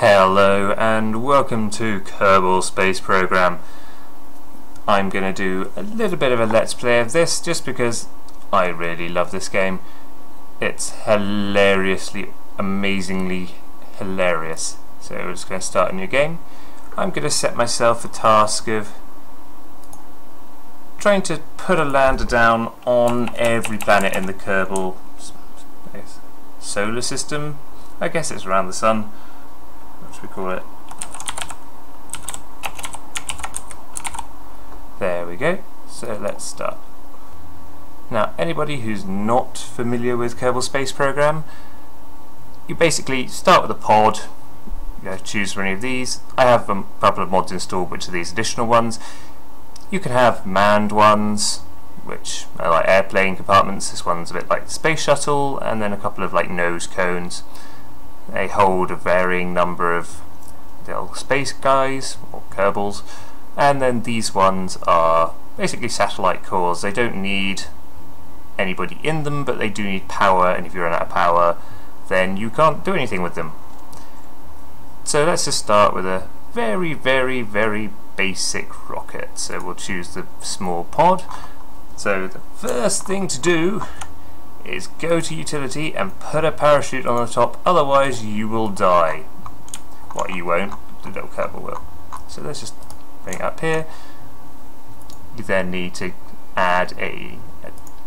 Hello and welcome to Kerbal Space Program. I'm going to do a little bit of a let's play of this just because I really love this game. It's hilariously, amazingly hilarious. So we're just going to start a new game. I'm going to set myself a task of trying to put a lander down on every planet in the Kerbal solar system. I guess it's around the sun. What should we call it? There we go. So let's start. Now, anybody who's not familiar with Kerbal Space Program, you basically start with a pod. You choose for any of these. I have a couple of mods installed, which are these additional ones. You can have manned ones, which are like airplane compartments. This one's a bit like the space shuttle, and then a couple of like nose cones. They hold a varying number of little space guys or Kerbals, and then these ones are basically satellite cores. They don't need anybody in them, but they do need power, and if you run out of power then you can't do anything with them. So let's just start with a very basic rocket. So we'll choose the small pod. So the first thing to do is go to utility and put a parachute on the top, otherwise you will die. Well, you won't, the little Kerbal will. So let's just bring it up here. You then need to add a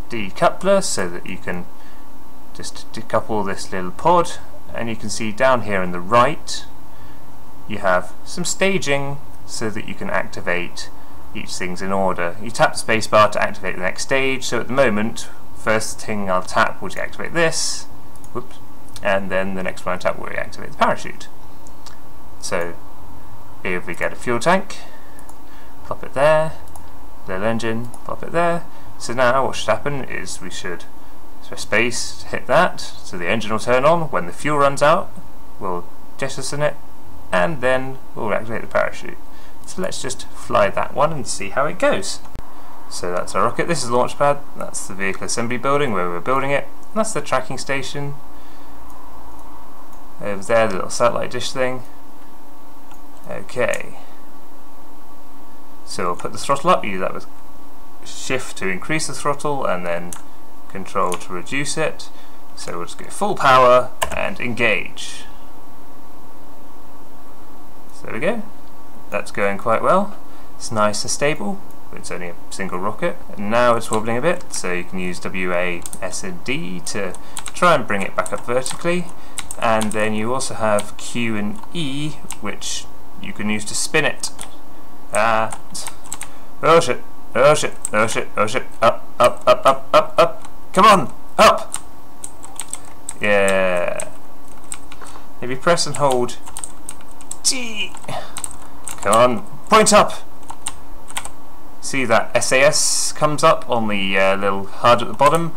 decoupler so that you can just decouple this little pod, and you can see down here on the right you have some staging so that you can activate each thing's in order. You tap the spacebar to activate the next stage, so at the moment first thing I'll tap will deactivate this, whoops, and then the next one I tap will reactivate the parachute. So if we get a fuel tank, pop it there, little engine, pop it there. So now what should happen is we should press space to hit that, so the engine will turn on. When the fuel runs out, we'll jettison it, and then we'll reactivate the parachute. So let's just fly that one and see how it goes. So that's our rocket. This is the launch pad. That's the vehicle assembly building where we're building it. And that's the tracking station. Over there, the little satellite dish thing. Okay. So we'll put the throttle up. Use that with shift to increase the throttle, and then control to reduce it. So we'll just go full power and engage. So there we go. That's going quite well. It's nice and stable. It's only a single rocket, and now it's wobbling a bit, so you can use WA, S and D to try and bring it back up vertically, and then you also have Q and E, which you can use to spin it. Oh shit, oh shit, oh shit, oh shit, up, up, up, up, up, up, come on, up! Yeah. If you press and hold G, come on, point up! See that SAS comes up on the little HUD at the bottom.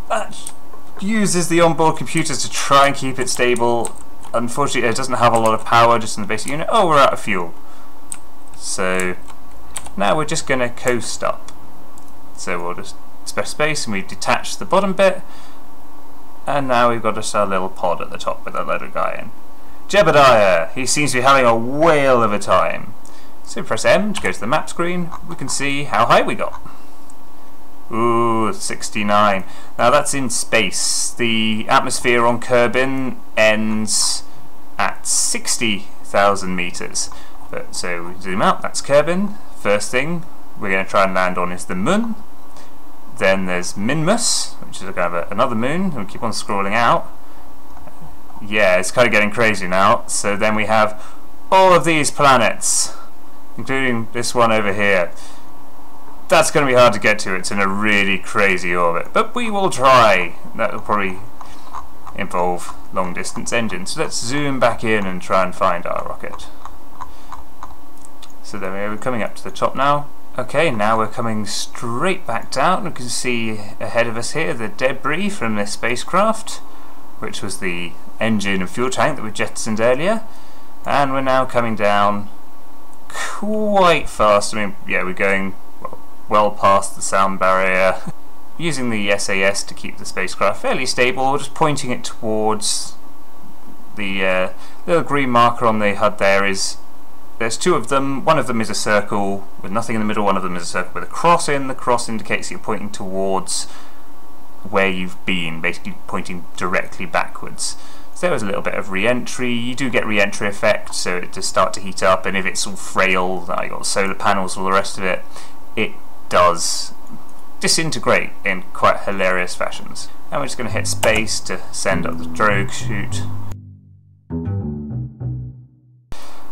That uses the onboard computers to try and keep it stable. Unfortunately, it doesn't have a lot of power just in the basic unit. Oh, we're out of fuel. So now we're just going to coast up. So we'll just press space and we've detached the bottom bit. And now we've got just our little pod at the top with our little guy in. Jebediah! He seems to be having a whale of a time. So press M to go to the map screen. We can see how high we got. Ooh, 69. Now that's in space. The atmosphere on Kerbin ends at 60,000 meters. But so we zoom out. That's Kerbin. First thing we're going to try and land on is the moon. Then there's Minmus, which is kind of another moon. And we keep on scrolling out. Yeah, it's kind of getting crazy now. So then we have all of these planets, including this one over here. That's going to be hard to get to. It's in a really crazy orbit, but we will try. That will probably involve long distance engines. So let's zoom back in and try and find our rocket. So there we are, we're coming up to the top now. Okay, now we're coming straight back down. We can see ahead of us here the debris from this spacecraft, which was the engine and fuel tank that we jettisoned earlier. And we're now coming down quite fast. I mean, yeah, we're going well past the sound barrier. Using the SAS to keep the spacecraft fairly stable, just pointing it towards The little green marker on the HUD there is, there's two of them. One of them is a circle with nothing in the middle, one of them is a circle with a cross in. The cross indicates you're pointing towards where you've been, basically pointing directly backwards. So there was a little bit of re-entry. You do get re-entry effect, so it does start to heat up, and if it's all frail, like got solar panels, all the rest of it, it does disintegrate in quite hilarious fashions. And we're just going to hit space to send up the drogue chute.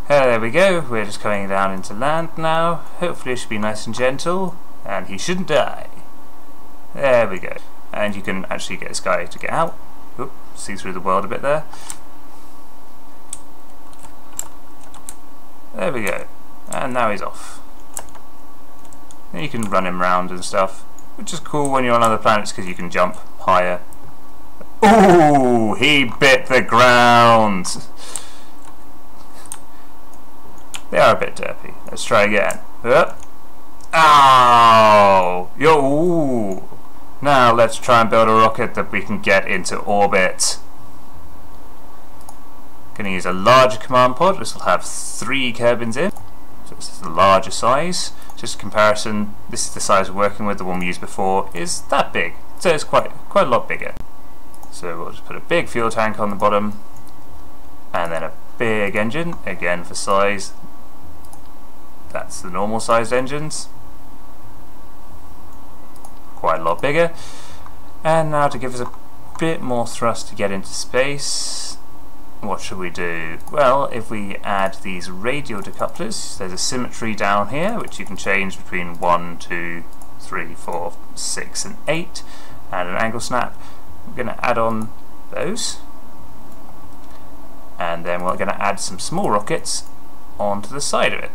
There we go, we're just coming down into land now. Hopefully it should be nice and gentle, and he shouldn't die. There we go. And you can actually get this guy to get out. Oop, see through the world a bit there. There we go. And now he's off. And you can run him round and stuff, which is cool when you're on other planets because you can jump higher. Ooh, he bit the ground! They are a bit derpy. Let's try again. Ow! Yo! Ooh. Now let's try and build a rocket that we can get into orbit. Going to use a larger command pod. This will have 3 Kerbins in. So this is the larger size. Just comparison, this is the size we're working with. The one we used before is that big. So it's quite a lot bigger. So we'll just put a big fuel tank on the bottom. And then a big engine, again for size. That's the normal sized engines. Quite a lot bigger. And now to give us a bit more thrust to get into space, what should we do? Well, if we add these radial decouplers, there's a symmetry down here which you can change between 1, 2, 3, 4, 6 and 8, and an angle snap. We're going to add on those, and then we're going to add some small rockets onto the side of it.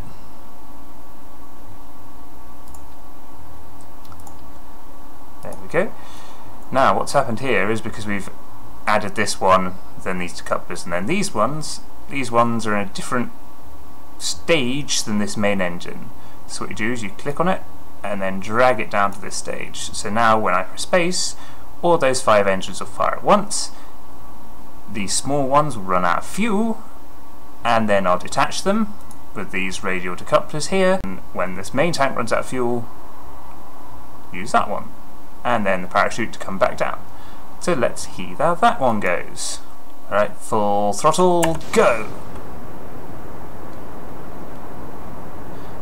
There we go. Now what's happened here is because we've added this one, then these decouplers, and then these ones are in a different stage than this main engine. So what you do is you click on it and then drag it down to this stage. So now when I press space, all those 5 engines will fire at once. These small ones will run out of fuel, and then I'll detach them with these radial decouplers here. And when this main tank runs out of fuel, use that one, and then the parachute to come back down. So let's see how that one goes. Alright, full throttle, go!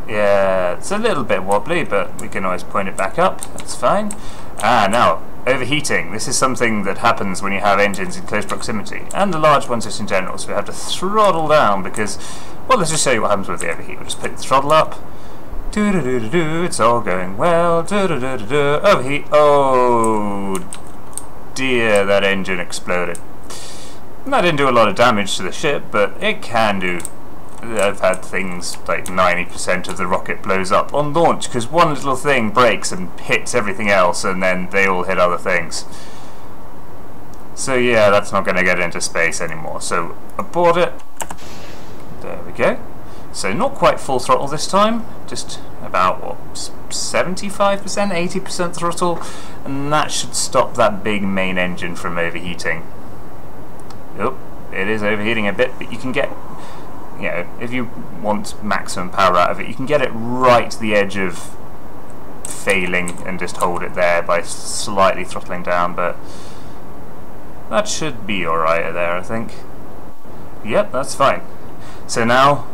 Yeah, it's a little bit wobbly, but we can always point it back up, that's fine. Now, overheating. This is something that happens when you have engines in close proximity, and the large ones just in general, so we have to throttle down because, well, let's just show you what happens with the overheat. We'll just put the throttle up. Do-do-do-do-do, it's all going well. Do-do-do-do-do, overheat. Oh dear, that engine exploded. And that didn't do a lot of damage to the ship, but it can do. I've had things like 90% of the rocket blows up on launch because one little thing breaks and hits everything else, and then they all hit other things. So yeah, that's not going to get into space anymore. So abort it. There we go. So not quite full throttle this time, just about what, 75%, 80% throttle, and that should stop that big main engine from overheating. Oop, it is overheating a bit, but you can get, you know, if you want maximum power out of it, you can get it right to the edge of failing and just hold it there by slightly throttling down, but that should be alright there, I think. Yep, that's fine. So now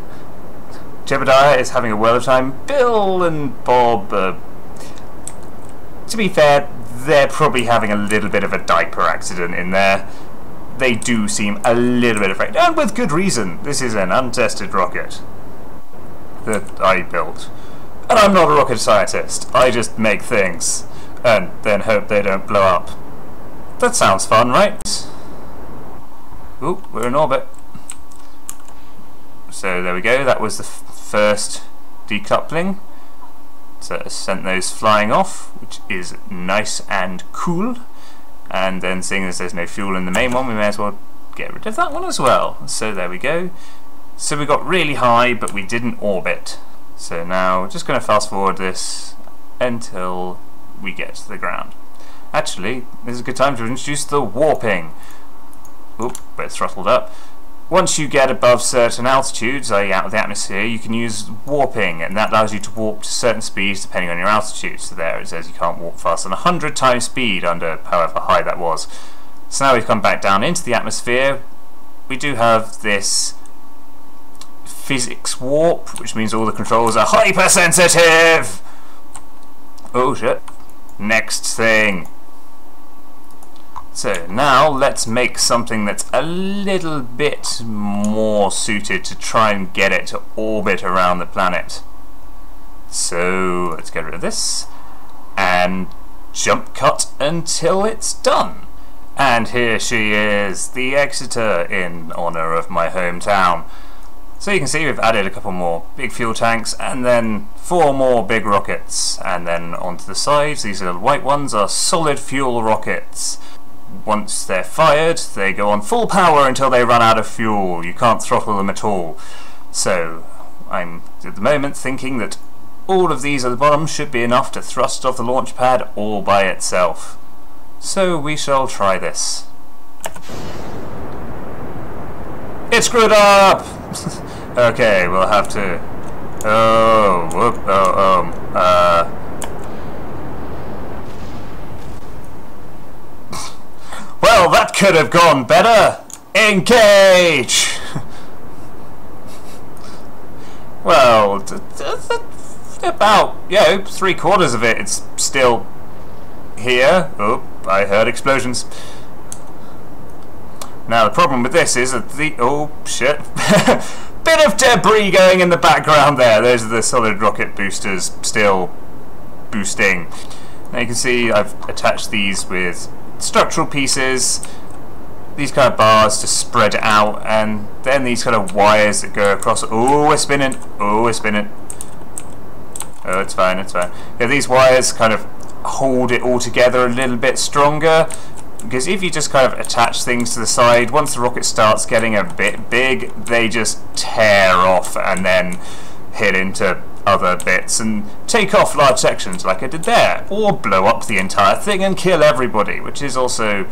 Jebediah is having a world of time. Bill and Bob, to be fair, they're probably having a little bit of a diaper accident in there. They do seem a little bit afraid, and with good reason. This is an untested rocket that I built. And I'm not a rocket scientist. I just make things and then hope they don't blow up. That sounds fun, right? Ooh, we're in orbit. So there we go, that was the first decoupling. So it sent those flying off, which is nice and cool. And then seeing as there's no fuel in the main one, we may as well get rid of that one as well. So there we go. So we got really high, but we didn't orbit. So now we're just going to fast forward this until we get to the ground. Actually, this is a good time to introduce the warping. Oop, we're throttled up. once you get above certain altitudes, i.e. out of the atmosphere, you can use warping, and that allows you to warp to certain speeds depending on your altitude. So there it says you can't warp faster than 100 times speed under however high that was. So now we've come back down into the atmosphere. We do have this physics warp, which means all the controls are hypersensitive! Oh shit. Next thing. So now let's make something that's a little bit more suited to try and get it to orbit around the planet. So let's get rid of this and jump cut until it's done. And here she is, the Exeter, in honour of my hometown. So you can see we've added a couple more big fuel tanks and then 4 more big rockets. And then onto the sides, these little white ones are solid fuel rockets. Once they're fired, they go on full power until they run out of fuel. You can't throttle them at all. So I'm at the moment thinking that all of these at the bottom should be enough to thrust off the launch pad all by itself. So we shall try this. It's screwed up! Okay, we'll have to... Well, that could have gone better! Engage! Well, about, 3/4 of it, it's still here. Oh, I heard explosions. Now, the problem with this is that the... Oh, shit. Bit of debris going in the background there. Those are the solid rocket boosters still boosting. Now you can see I've attached these with structural pieces, these kind of bars to spread it out, and then these kind of wires that go across. Oh, we're spinning. Oh, we're spinning. Oh, it's fine, it's fine. Yeah, these wires kind of hold it all together a little bit stronger, because if you just kind of attach things to the side, once the rocket starts getting a bit big, they just tear off and then hit into other bits and take off large sections like I did there, or blow up the entire thing and kill everybody, which is also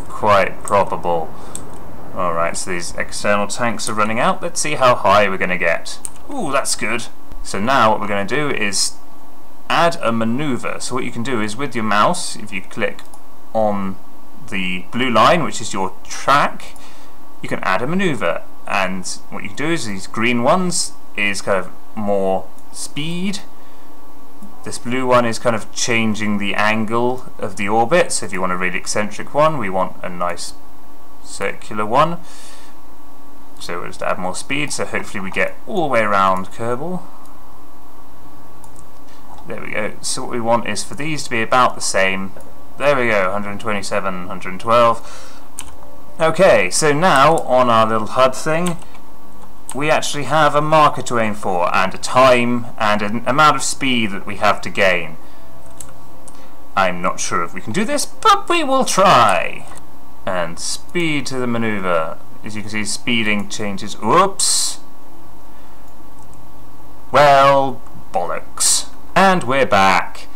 quite probable. Alright, so these external tanks are running out. Let's see how high we're going to get. Ooh, that's good. So now what we're going to do is add a maneuver. So what you can do is with your mouse, if you click on the blue line, which is your track, you can add a maneuver, and what you can do is these green ones is kind of more speed, this blue one is kind of changing the angle of the orbit. So if you want a really eccentric one, we want a nice circular one, so we'll just add more speed, so hopefully we get all the way around Kerbal. There we go. So what we want is for these to be about the same. There we go, 127, 112. Okay, so now on our little HUD thing, we actually have a marker to aim for, and a time, and an amount of speed that we have to gain. I'm not sure if we can do this, but we will try. And speed to the maneuver. As you can see, speeding changes. Whoops! Well, bollocks. And we're back.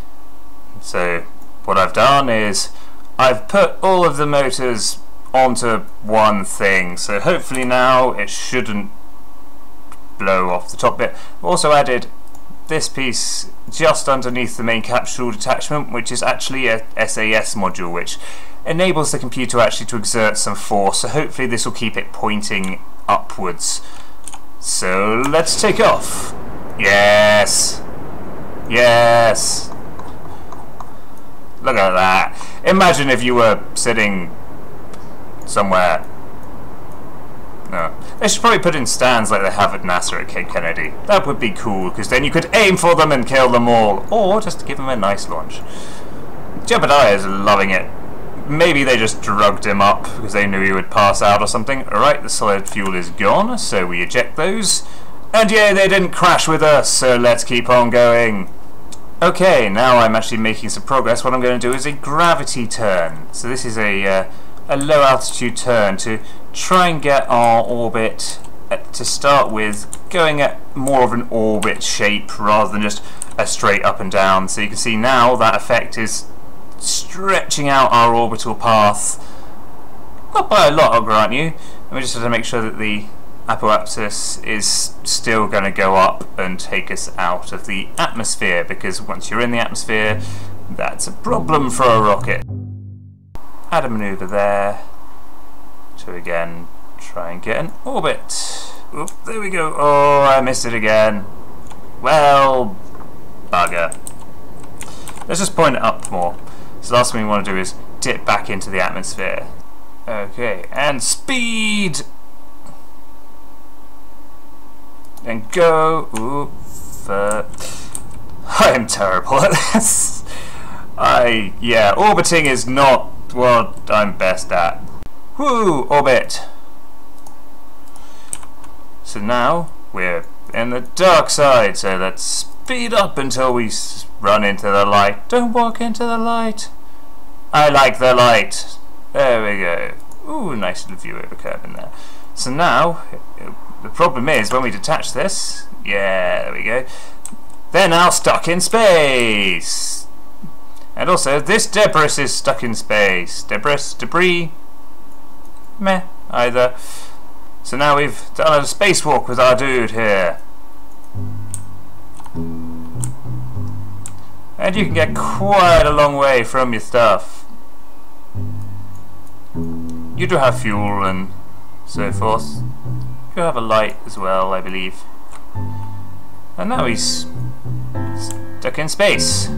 So what I've done is I've put all of the motors onto one thing, so hopefully now it shouldn't blow off the top bit. I've also added this piece just underneath the main capsule detachment, which is actually a SAS module, which enables the computer actually to exert some force, so hopefully this will keep it pointing upwards. So let's take off. Yes! Yes! Look at that. Imagine if you were sitting somewhere. No. They should probably put in stands like they have at NASA at Cape Kennedy. That would be cool, because then you could aim for them and kill them all. Or just give them a nice launch. Jebediah is loving it. Maybe they just drugged him up because they knew he would pass out or something. Alright, the solid fuel is gone, so we eject those. And yay, they didn't crash with us, so let's keep on going. Okay, now I'm actually making some progress. What I'm going to do is a gravity turn. So this is a low altitude turn to try and get our orbit to start with going at more of an orbit shape rather than just a straight up and down. So you can see now that effect is stretching out our orbital path. Not by a lot, I'll grant you, And we just have to make sure that the apoapsis is still going to go up and take us out of the atmosphere, because once you're in the atmosphere, that's a problem for a rocket. Add a maneuver there to again try and get an orbit. Oop, there we go. Oh, I missed it again. Well, bugger. Let's just point it up more. So the last thing we want to do is dip back into the atmosphere. Okay, and speed! And go. Ooh, I am terrible at this. Yeah, orbiting is not what I'm best at. Woo, orbit. So now we're in the dark side, so let's speed up until we run into the light. Don't walk into the light. I like the light. There we go. Ooh, nice little view over Kerbal there. So now, the problem is when we detach this, yeah, there we go, they're now stuck in space. And also, this debris is stuck in space. Debris, meh, either. So now we've done a spacewalk with our dude here. And you can get quite a long way from your stuff. You do have fuel and so forth. You have a light as well, I believe. And now he's stuck in space.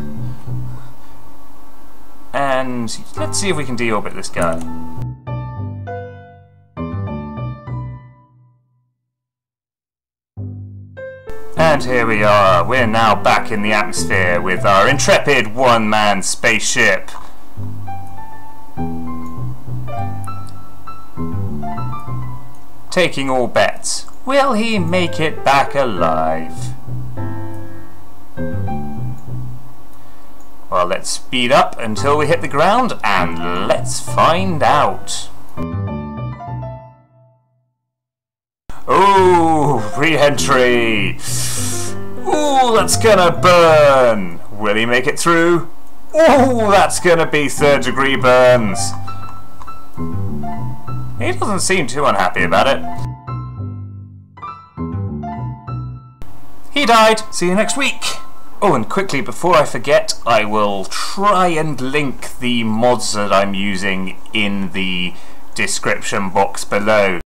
And let's see if we can deorbit this guy. And here we are. We're now back in the atmosphere with our intrepid one-man spaceship. Taking all bets. Will he make it back alive? Well, let's speed up until we hit the ground and let's find out. Oh, re-entry. Ooh, that's gonna burn. Will he make it through? Ooh, that's gonna be 3rd-degree burns. He doesn't seem too unhappy about it. He died. See you next week. Oh, and quickly, before I forget, I will try and link the mods that I'm using in the description box below.